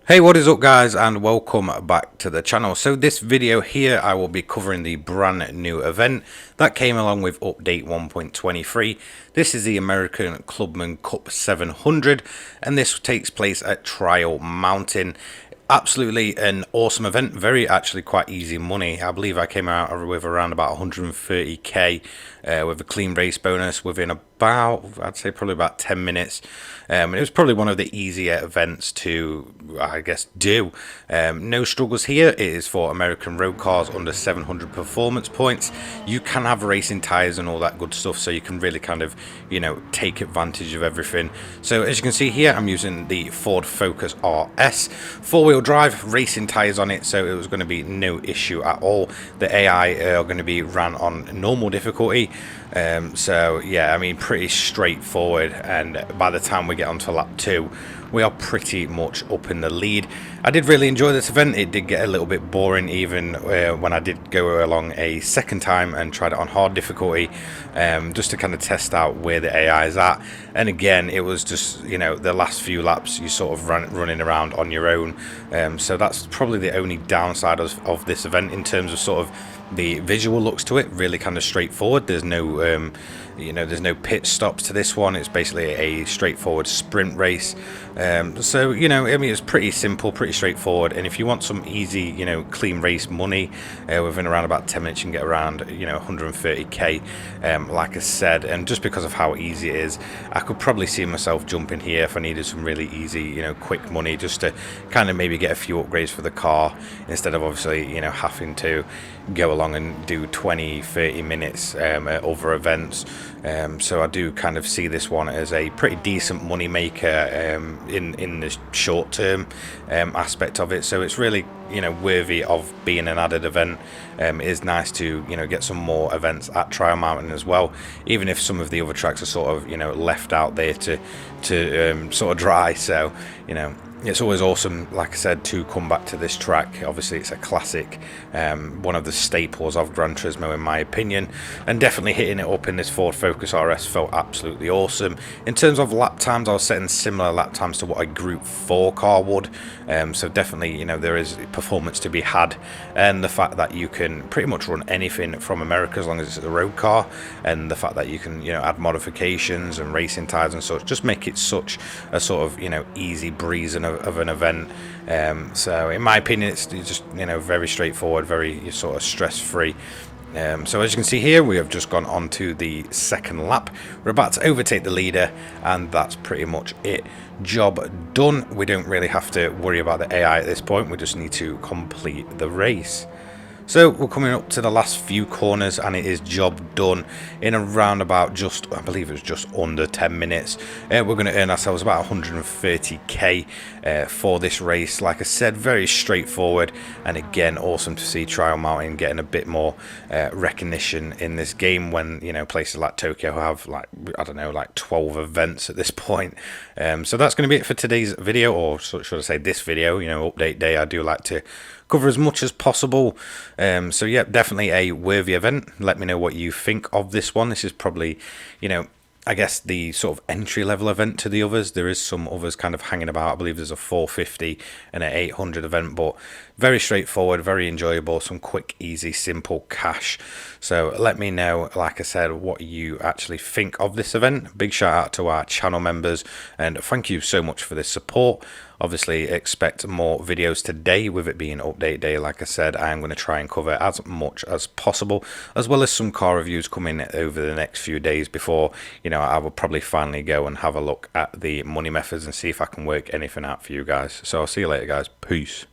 Hey, what is up guys, and welcome back to the channel. So this video here I will be covering the brand new event that came along with update 1.23. This is the American Clubman Cup 700 and this takes place at Trial Mountain. Absolutely an awesome event, very actually quite easy money. I believe I came out with around about 130k with a clean race bonus within about, I'd say probably about 10 minutes. It was probably one of the easier events to, I guess, do. No struggles here. It is for American road cars under 700 performance points. You can have racing tires and all that good stuff, so you can really kind of, take advantage of everything. So as you can see here, I'm using the Ford Focus RS, four-wheel drive, racing tires on it, so it was going to be no issue at all. The AI are going to be ran on normal difficulty. So yeah, I mean, pretty straightforward, and by the time we get onto lap 2 we are pretty much up in the lead. I did really enjoy this event. It did get a little bit boring even when I did go along a second time and tried it on hard difficulty, just to kind of test out where the AI is at. And again, it was just, the last few laps you sort of running around on your own. So that's probably the only downside of this event in terms of sort of the visual looks to it. Really kind of straightforward. There's no there's no pit stops to this one. It's basically a straightforward sprint race. So I mean, it's pretty simple, pretty straightforward. And if you want some easy, clean race money, within around about 10 minutes you can get around 130k, like I said. And just because of how easy it is, I could probably see myself jumping here if I needed some really easy, quick money, just to kind of maybe get a few upgrades for the car, instead of obviously having to go along and do 20-30 minutes at other events. So I do kind of see this one as a pretty decent money maker in the short term aspect of it. So it's really worthy of being an added event. It is nice to get some more events at Trial Mountain as well, even if some of the other tracks are sort of left out there to sort of dry. So it's always awesome, like I said, to come back to this track. Obviously it's a classic, one of the staples of Gran Turismo in my opinion, and definitely hitting it up in this Ford Focus RS felt absolutely awesome. In terms of lap times, I was setting similar lap times to what a Group 4 car would, so definitely there is performance to be had, and the fact that you can pretty much run anything from America as long as it's a road car, and the fact that you can add modifications and racing tires and such, just make it such a sort of easy breeze and of an event. So in my opinion, it's just very straightforward, very sort of stress-free. So as you can see here, we have just gone on to the second lap. We're about to overtake the leader, and that's pretty much it. Job done. We don't really have to worry about the AI at this point. We just need to complete the race. So we're coming up to the last few corners, and it is job done in around about just, I believe it was just under 10 minutes. We're going to earn ourselves about 130k for this race. Like I said, very straightforward, and again, awesome to see Trial Mountain getting a bit more recognition in this game when places like Tokyo have like, I don't know, like 12 events at this point. So that's going to be it for today's video, or should I say this video, update day. I do like to cover as much as possible. So yeah, definitely a worthy event. Let me know what you think of this one. This is probably, I guess the sort of entry level event to the others. There is some others kind of hanging about. I believe there's a 450 and an 800 event, but very straightforward, very enjoyable, some quick, easy, simple cash. So let me know, like I said, what you actually think of this event. Big shout out to our channel members, and thank you so much for this support. Obviously expect more videos today, with it being update day. Like I said, I am going to try and cover as much as possible, as well as some car reviews coming over the next few days before I will probably finally go and have a look at the money methods and see if I can work anything out for you guys. So I'll see you later guys. Peace.